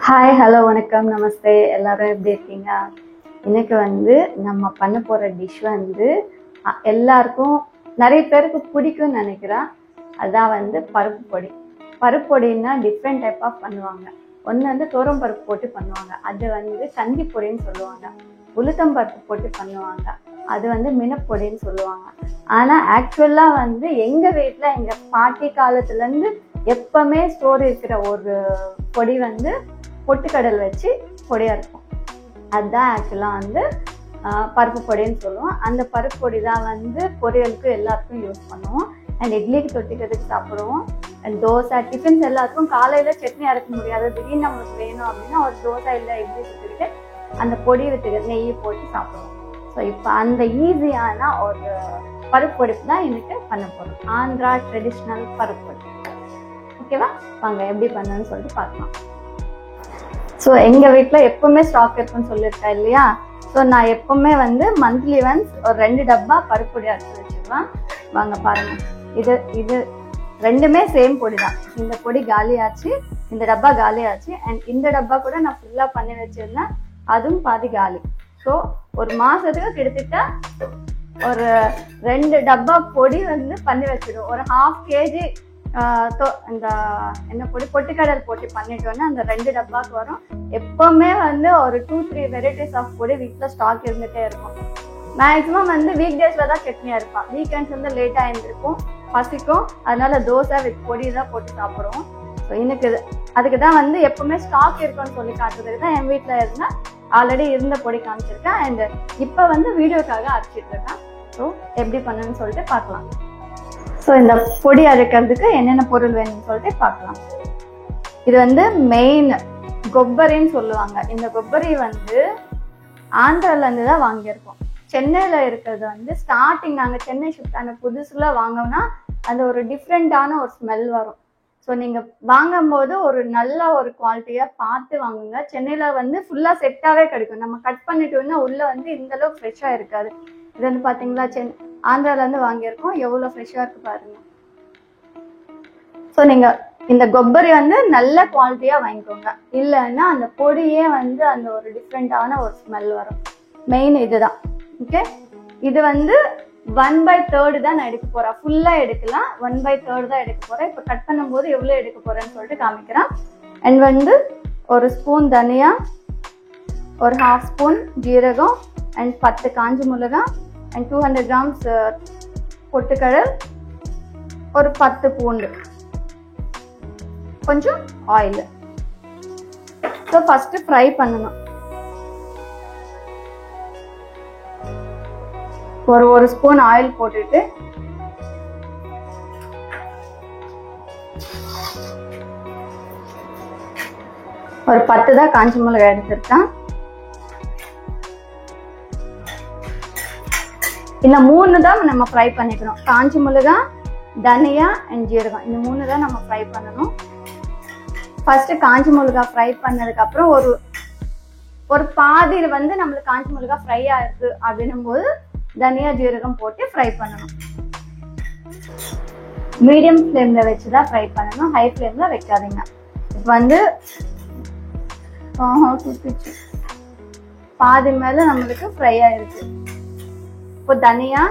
Hi hello வணக்கம் நமஸ்தே எல்லாரும் எப்படி இருக்கீங்க? இன்னைக்கு நம்ம பண்ண போகிற டிஷ் எல்லாருக்கும் நிறைய பேருக்கு பிடிக்கும்னு நினைக்கிறேன். அதான் பருப்பு பொடி. பருப்பு பொடின்னா டிஃப்ரெண்ட் டைப் ஆஃப் பண்ணுவாங்க. ஒன்று தோரம் பருப்பு போட்டு பண்ணுவாங்க, அது சந்தி பொடின்னு சொல்லுவாங்க. உளுத்தம் பருப்பு போட்டு பண்ணுவாங்க, அது மினப்பொடின்னு சொல்லுவாங்க. ஆனால் ஆக்சுவலாக எங்கள் வீட்டில் எங்கள் பாட்டி காலத்துலேருந்து எப்பவுமே ஸ்டோர் இருக்கிற ஒரு பொடி பொட்டுக்கடல் வச்சு பொடியாக இருக்கும். அதுதான் ஆக்சுவலாக பருப்பு பொடின்னு சொல்லுவோம். அந்த பருப்பு பொடி தான் பொரியலுக்கு எல்லாத்துக்கும் யூஸ் பண்ணுவோம். அண்ட் இட்லிக்கு தொட்டிக்கிறதுக்கு சாப்பிடுவோம். அண்ட் தோசை டிஃபன்ஸ் எல்லாத்துக்கும் காலையில் சட்னி அரைக்க முடியாது, திடீர்னு நம்மளுக்கு வேணும் அப்படின்னா ஒரு தோசை இல்லை இட்லி சுற்றிக்கிட்டு அந்த பொடி விட்டு நெய் போட்டு சாப்பிடுவோம். ஸோ இப்போ அந்த ஈஸியான ஒரு பருப்பு பொடி தான் இன்னைக்கு பண்ண போகிறோம். ஆந்திரா ட்ரெடிஷ்னல் பருப்பு பொடி. ஓகேவா, வாங்க எப்படி பண்ணணும்னு சொல்லிட்டு பார்க்கலாம். ஸோ எங்கள் வீட்டில் எப்பவுமே ஸ்டாக் இருக்குன்னு சொல்லியிருக்கேன் இல்லையா? ஸோ நான் எப்பவுமே மந்த்லி ஒன்ஸ் ஒரு 2 டப்பா பருப்பு பொடி அரைச்சி வச்சுருவேன். வாங்க பாருங்க, இது ரெண்டுமே சேம் பொடி தான். இந்த பொடி காலியாச்சு, இந்த டப்பா காலியாச்சு. அண்ட் இந்த டப்பா கூட நான் ஃபுல்லாக பண்ணி வச்சிருந்தேன், அதுவும் பாதி காலி. ஸோ ஒரு மாதத்துக்கு கிட்டத்தட்ட ஒரு 2 டப்பா பொடி பண்ணி வச்சிடும். ஒரு 1/2 kg இந்த என்ன பொடி பொட்டுக்கடல் போட்டு பண்ணிட்டோன்னா அந்த 2 டப்பாக்கு வரும். எப்பவுமே ஒரு 2-3 வெரைட்டிஸ் ஆஃப் பொடி வீட்டில் ஸ்டாக் இருந்துகிட்டே இருக்கும். மேக்ஸிமம் வீக் டேஸ்ல தான் சட்னியாக இருப்பான். வீக்கெண்ட்ஸ் லேட்டாக இருந்திருக்கும், பசிக்கும், அதனால தோசை வித் பொடி தான் போட்டு சாப்பிடுவோம். ஸோ இன்னைக்கு அதுக்கு தான் எப்பவுமே ஸ்டாக் இருக்குன்னு சொல்லி காட்டுறதுக்கு தான் என் வீட்டில் இருந்தால் ஆல்ரெடி இருந்த பொடி காமிச்சிருக்கேன். அண்ட் இப்போ வீடியோக்காக அரைச்சிட்டு இருக்கேன். ஸோ எப்படி பண்ணணும்னு சொல்லிட்டு பார்க்கலாம். ஸோ இந்த பொடி அரைக்கிறதுக்கு என்னென்ன பொருள் வேணும்னு சொல்லிட்டு பார்க்கலாம். இது மெயின் கொப்பரின்னு சொல்லுவாங்க. இந்த கொப்பரி ஆந்திராலேருந்து தான் வாங்கியிருக்கோம். சென்னையில் இருக்கிறது ஸ்டார்டிங் நாங்கள் சென்னை ஷிஃப்ட் ஆன புதுசுல வாங்கினோம்னா அது ஒரு டிஃப்ரெண்ட்டான ஒரு ஸ்மெல் வரும். ஸோ நீங்கள் வாங்கும்போது ஒரு நல்ல ஒரு குவாலிட்டியாக பார்த்து வாங்குங்க. சென்னையில் ஃபுல்லாக செட்டாகவே கிடைக்கும். நம்ம கட் பண்ணிட்டோம்னா உள்ளே இந்த அளவுக்கு ஃப்ரெஷ்ஷாக இருக்காது. இது பார்த்தீங்களா, ஆந்திராலேருந்து வாங்கியிருக்கோம், எவ்வளோ ஃப்ரெஷ்ஷாக இருக்கு பாருங்க. ஸோ நீங்கள் இந்த கொப்பரி நல்ல குவாலிட்டியாக வாங்கிக்கோங்க, இல்லைன்னா அந்த பொடியே அந்த ஒரு டிஃப்ரெண்ட்டான ஒரு ஸ்மெல் வரும். மெயின் இதுதான். ஓகே, இது 1/3 தான் நான் எடுக்க போகிறேன். ஃபுல்லாக எடுக்கலாம், 1/3 தான் எடுக்க போகிறேன். இப்போ கட் பண்ணும்போது எவ்வளோ எடுக்க போகிறேன்னு சொல்லிட்டு காமிக்கிறேன். அண்ட் ஒரு ஸ்பூன் தனியா, ஒரு 1/2 ஸ்பூன் ஜீரகம், அண்ட் 10 காஞ்ச மிளகாய், அண்ட் 200 grams பொட்டுக்கடல், ஒரு 10 பூண்டு, கொஞ்சம் ஆயில். ஸோ ஃபர்ஸ்ட் ஃப்ரை பண்ணணும். ஒரு ஸ்பூன் ஆயில் போட்டுட்டு ஒரு 10 தான் காஞ்ச மிளகாய் எடுத்துருக்கேன். இந்த 3 தான் நம்ம ஃப்ரை பண்ணிக்கணும். காஞ்ச மிளகாய், தனியா அண்ட் ஜீரகம், இந்த 3 தான் நம்ம ஃப்ரை பண்ணணும். ஃபர்ஸ்ட் காஞ்ச மிளகாய் ஃப்ரை பண்ணதுக்கு அப்புறம் ஒரு பாதியில் நம்மளுக்கு காஞ்ச மிளகாய் ஃப்ரை ஆயிருக்கு அப்படின்னும் போது தனியா ஜீரகம் போட்டு ஃப்ரை பண்ணணும். மீடியம் ஃப்ளேம்ல வச்சுதான் ஃப்ரை பண்ணணும், ஹை ஃப்ளேம்ல வைக்காதீங்க. இப்போ பாதி மேல நம்மளுக்கு ஃப்ரை ஆயிருக்கு. இப்போ தனியா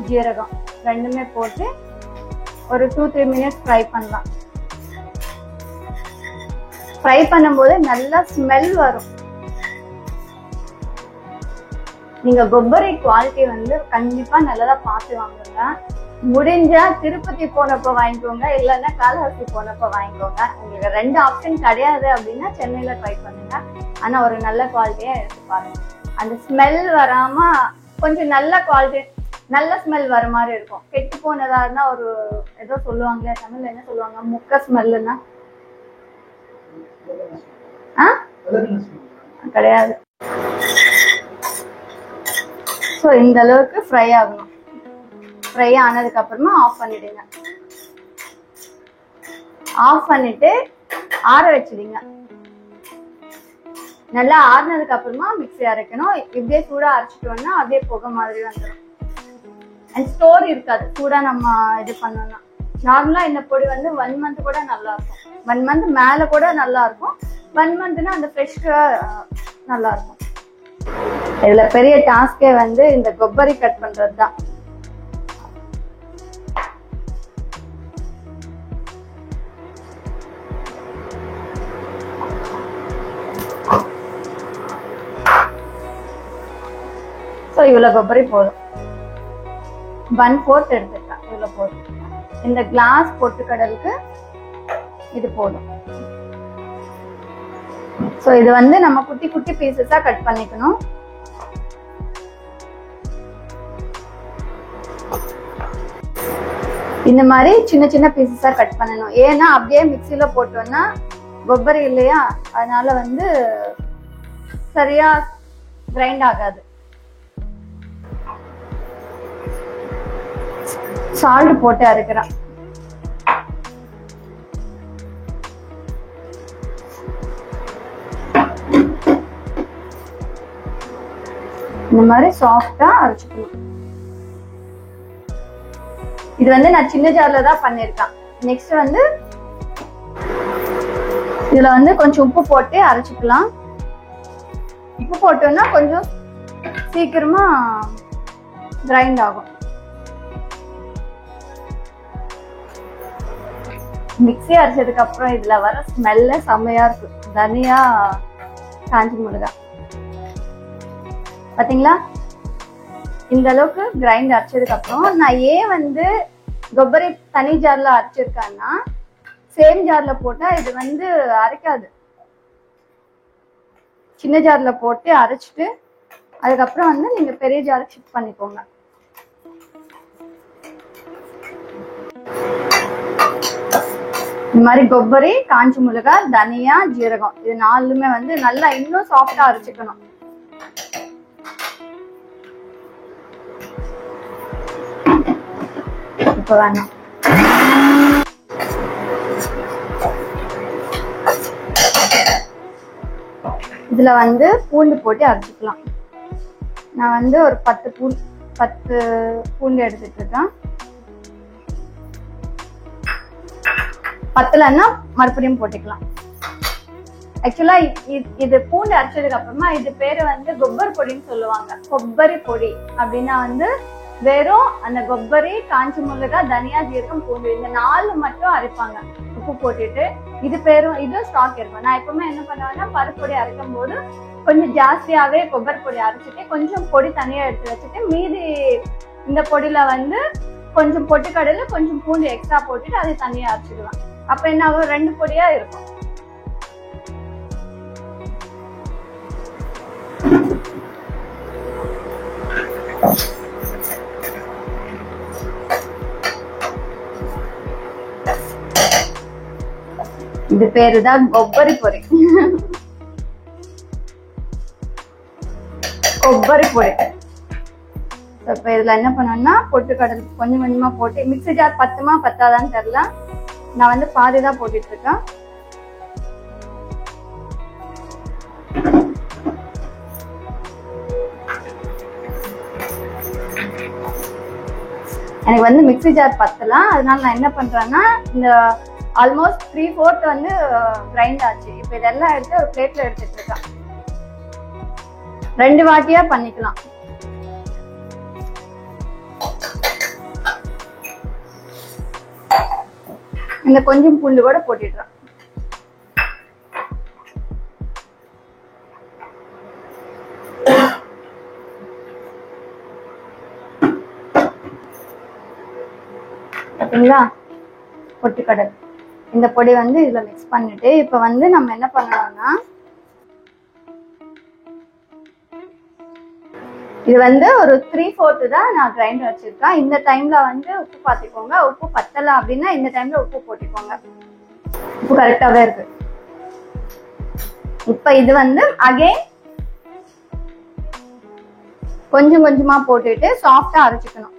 ஜீரகம் ரெண்டுமே போட்டு ஒரு 2-3 minutes ஃப்ரை பண்ணலாம். ஃப்ரை பண்ணும்போது நல்லா ஸ்மெல் வரும். நீங்க கொப்பரி குவாலிட்டி கண்டிப்பா நல்லதா பார்த்து வாங்குங்க. முடிஞ்சா திருப்பதி போனப்போ வாங்கிக்கோங்க, இல்லைன்னா காலஹஸ்தி போனப்போ வாங்கிக்கோங்க. உங்களுக்கு 2 ஆப்ஷன் கிடையாது அப்படின்னா சென்னையில ட்ரை பண்ணுங்க. ஆனா ஒரு நல்ல குவாலிட்டியா எடுத்து பாருங்க. அந்த ஸ்மெல் வராம கொஞ்சம் நல்ல குவாலிட்டி, நல்ல ஸ்மெல் வர மாதிரி இருக்கும். கெட்டு போனதா இருந்தா ஒரு ஏதோ சொல்லுவாங்களே, தமிழ்ல என்ன சொல்லுவாங்க, முக்க ஸ்மெல்லுன்னா கிடையாது. ஸோ இந்த அளவுக்கு ஃப்ரை ஆகணும். ஃப்ரை ஆனதுக்கு அப்புறமா ஆஃப் பண்ணிடுங்க. ஆஃப் பண்ணிட்டு ஆற வச்சிடுங்க. நல்லா ஆறுனதுக்கு அப்புறமா மிக்ஸி அரைக்கணும். இப்படியே சூடா அரைச்சிட்டோம்னா அப்படியே புகை மாதிரி வந்துடும். அண்ட் ஸ்டோர் இருக்காது சூடா நம்ம இது பண்ணோம்னா. நார்மலா இந்த பொடி வந்து 1 மந்த் கூட நல்லா இருக்கும், 1 மந்த் மேல கூட நல்லா இருக்கும். 1 மந்த்னா அந்த ஃப்ரெஷ்ஷா நல்லா இருக்கும். இதுல பெரிய டாஸ்கே வந்து இந்த கொப்பரி கட் பண்றது தான். இவ்வளவு கொப்பரி போதும், 1/4 எடுத்துக்கலாம். இவ்வளவு போதும். இந்த கிளாஸ் பொட்டுக்கடலுக்கு இது போதும். சோ இது வந்து நம்ம குட்டி குட்டி பீசஸா கட் பண்ணிக்கணும். இந்த மாதிரி சின்ன சின்ன பீசஸா கட் பண்ணணும். ஏன்னா அப்படியே மிக்சியில போட்டோம்னா கொப்பரி இல்லையா, அதனால வந்து சரியா கிரைண்ட் ஆகாது. சால்ட் போட்டு அரைக்கிறேன். இந்த மாதிரி சாஃப்டா அரைச்சுக்கணும். இது வந்து நான் சின்ன ஜார்ல தான் பண்ணிருக்கேன். நெக்ஸ்ட் வந்து இதுல வந்து கொஞ்சம் உப்பு போட்டு அரைச்சுக்கலாம். உப்பு போட்டோம்னா கொஞ்சம் சீக்கிரமா கிரைண்ட் ஆகும். மிக்ஸி அரைச்சதுக்கு அப்புறம் இதுல வர ஸ்மெல்ல செம்மையா இருக்கு. தனியா, காஞ்சி மிளகாய் பாத்தீங்களா, இந்த அளவுக்கு கிரைண்ட் அரைச்சதுக்கு அப்புறம் நான் ஏன் வந்து கொப்பரி தனி ஜார்ல அரைச்சிருக்கேன்னா, சேம் ஜார்ல போட்டா இது வந்து அரைக்காது. சின்ன ஜார்ல போட்டு அரைச்சிட்டு அதுக்கப்புறம் வந்து நீங்க பெரிய ஜாருக்கு ஷிஃப்ட் பண்ணிக்கோங்க. இந்த மாதிரி கொப்பரி, காஞ்சி மிளகாய், தனியா, ஜீரகம் இது 4மே வந்து நல்லா இன்னும் சாஃப்டா அரைச்சுக்கணும். இப்ப வேணாம். இதுல வந்து பூண்டு போட்டு அரைச்சிக்கலாம். நான் வந்து ஒரு 10 பூண்டு எடுத்துட்டு இருக்கேன். பத்தலன்னா மறுபடியும் போட்டுக்கலாம். ஆக்சுவலா இது பூண்டு அரைச்சதுக்கு அப்புறமா இது பேரு வந்து கொப்பர் பொடின்னு சொல்லுவாங்க. கொப்பரி பொடி அப்படின்னா வந்து வெறும் அந்த கொப்பரி, காஞ்சி மிளகாய், தனியா, ஜீரகம், பூண்டு இந்த 4 மட்டும் அரைப்பாங்க உப்பு போட்டுட்டு. இது பேரும் இதுவும் ஸ்டாக் இருக்கும். நான் எப்பவுமே என்ன பண்ணுவேன்னா, பருப்பொடி அரைக்கும் போது கொஞ்சம் ஜாஸ்தியாவே கொப்பரி பொடி அரைச்சிட்டு கொஞ்சம் பொடி தனியா எடுத்து வச்சுட்டு மீதி இந்த பொடியில வந்து கொஞ்சம் பொட்டுக்கடலை, கொஞ்சம் பூண்டு எக்ஸ்ட்ரா போட்டுட்டு அதை தனியா அரைச்சிடுவேன். அப்ப என்ன ஆகும், 2 பொடியா இருக்கும். இது பேருதான் கொப்பரி பொடி. கொப்பரி பொடி. இப்ப இதுல என்ன பண்ணணும்னா, பொட்டுக்கடலை கொஞ்சம் கொஞ்சமா போட்டு, மிக்ஸி ஜார் பத்துமா பத்தாதான்னு தெரியல, நான் வந்து பாதிதான் போட்டுட்டு இருக்கேன். எனக்கு வந்து மிக்ஸி ஜார் பத்தலாம், அதனால நான் என்ன பண்றேன்னா, இந்த ஆல்மோஸ்ட் 3/4 வந்து கிரைண்ட் ஆச்சு. இப்ப இதெல்லாம் எடுத்து ஒரு பிளேட்ல எடுத்துட்டு இருக்கேன். 2 வாட்டியா பண்ணிக்கலாம். இந்த கொஞ்சம் பூண்டு கூட போட்டுடுறேன். பாத்தீங்களா, பொட்டுக்கடலை இந்த பொடி வந்து இதுல மிக்ஸ் பண்ணிட்டு இப்ப வந்து நம்ம என்ன பண்ணலாம்னா, இது வந்து ஒரு 3/4 தான் நான் கிரைண்டர் வச்சிருக்கேன். இந்த டைம்ல வந்து உப்பு பாத்துக்கோங்க. உப்பு பத்தல அப்படின்னா இந்த டைம்ல உப்பு போட்டுக்கோங்க. உப்பு கரெக்டாவே இருக்கு. இப்ப இது வந்து அகைன் கொஞ்சம் கொஞ்சமா போட்டுட்டு சாஃப்டா அரைச்சுக்கணும்.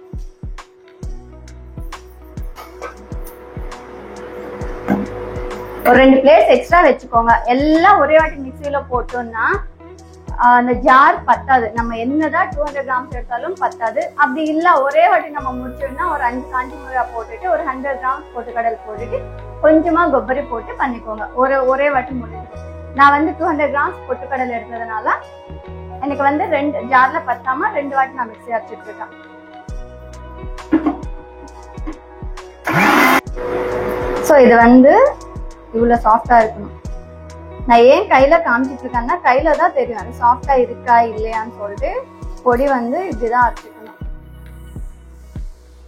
ஒரு 2 பிளேட்ஸ் எக்ஸ்ட்ரா வச்சுக்கோங்க. எல்லாம் ஒரே வாட்டி மிக்சியில போட்டோம்னா அந்த ஜார் பத்தாது. நம்ம என்னதான் 200 கிராம்ஸ் எடுத்தாலும் பத்தாது. அப்படி இல்ல ஒரே வாட்டி நம்ம முடிச்சோம்னா ஒரு 5 காஞ்சி மிளகாய் போட்டுட்டு ஒரு 100 கிராம்ஸ் பொட்டுக்கடலை போட்டுட்டு கொஞ்சமா கொப்பரி போட்டு பண்ணிக்கோங்க. ஒரே வாட்டி முடிச்சு. நான் வந்து 200 கிராம்ஸ் பொட்டுக்கடலை எடுத்ததுனால எனக்கு வந்து 2 ஜார்ல பத்தாம 2 வாட்டி நான் மிக்ஸி அரைச்சிட்டு இருக்கேன். ஸோ இது வந்து இவ்வளவு சாஃப்டா இருக்கணும். நான் ஏன் கையில காமிச்சிட்டு இருக்கேன்னா கையில தான் தெரியும் அது சாஃப்டா இருக்கா இல்லையான்னு சொல்லிட்டு. பொடி வந்து இப்படிதான் அரைச்சிக்கணும்.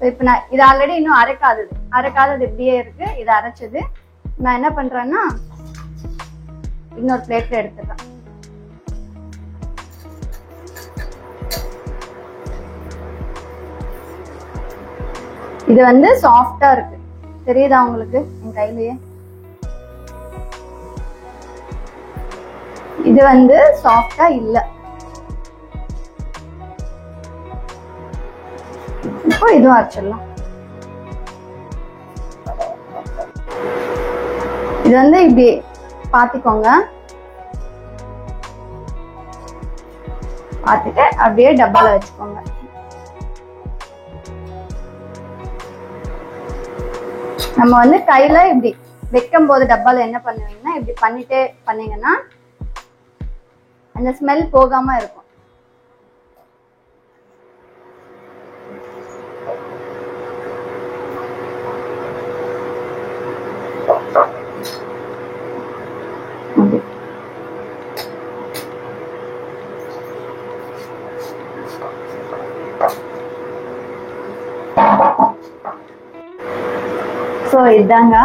இப்ப நான் இது ஆல்ரெடி இன்னும் அரைக்காதது இப்படியே இருக்கு. இது அரைச்சது நான் என்ன பண்றேன்னா இன்னொரு பிளேட்ல எடுத்துக்கிறேன். இது வந்து சாஃப்டா இருக்கு, தெரியுதா உங்களுக்கு என் கையிலேயே? இது வந்து சாஃப்டா இல்ல. இப்போ இதுவும் அரைச்சிடலாம். இது வந்து இப்படி பாத்துக்கோங்க. பாத்துட்டு அப்படியே டப்பால வச்சுக்கோங்க. நம்ம வந்து கையில இப்படி வைக்கும் போது டப்பால என்ன பண்ணுவீங்கன்னா இப்படி பண்ணிட்டே பண்ணீங்கன்னா அந்த ஸ்மெல் போகாம இருக்கும். ஸோ இதாங்க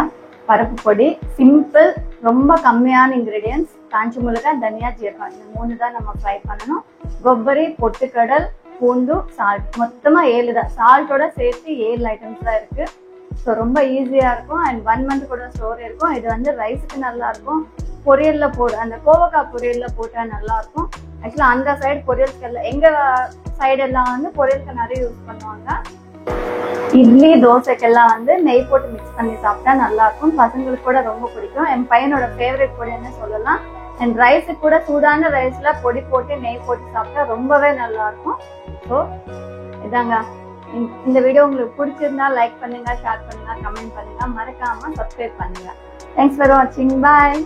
பருப்பு பொடி. சிம்பிள், ரொம்ப கம்மியான இன்கிரீடியன்ஸ். காஞ்சி மிளகாய், தனியா, ஜீரகம், இந்த 3 தான் நம்ம ஃப்ரை பண்ணணும். கொப்பரி, பொட்டுக்கடல், பூண்டு, சால்ட், மொத்தமா 7 தான். சால்ட்டோட சேர்த்து 7 ஐட்டம்ஸ் தான் இருக்கு. ஸோ ரொம்ப ஈஸியா இருக்கும் அண்ட் 1 மந்த் கூட ஸ்டோர் இருக்கும். இது வந்து ரைஸுக்கு நல்லா இருக்கும். பொரியல்ல அந்த கோவக்காய் பொரியல்ல போட்டா நல்லா இருக்கும். ஆக்சுவலா அந்த சைடு பொரியலுக்கு எல்லாம், எங்க சைடு எல்லாம் வந்து பொரியலுக்கு நிறைய யூஸ் பண்ணுவாங்க. இட்லி தோசைக்கெல்லாம் வந்து நெய் போட்டு மிக்ஸ் பண்ணி சாப்பிட்டா நல்லா இருக்கும். பசங்களுக்கு கூட ரொம்ப பிடிக்கும். என் பையனோட ஃபேவரட் பொடின்னு சொல்லலாம். அண்ட் ரைஸுக்கு கூட சூடான ரைஸ்ல பொடி போட்டு நெய் போட்டு சாப்பிட்டா ரொம்பவே நல்லா இருக்கும். ஸோ இதாங்க, இந்த வீடியோ உங்களுக்கு பிடிச்சிருந்தா லைக் பண்ணுங்க, ஷேர் பண்ணுங்க, கமெண்ட் பண்ணுங்க, மறக்காம சப்ஸ்கிரைப் பண்ணுங்க. தேங்க்ஸ் ஃபார் வாட்சிங். பாய்.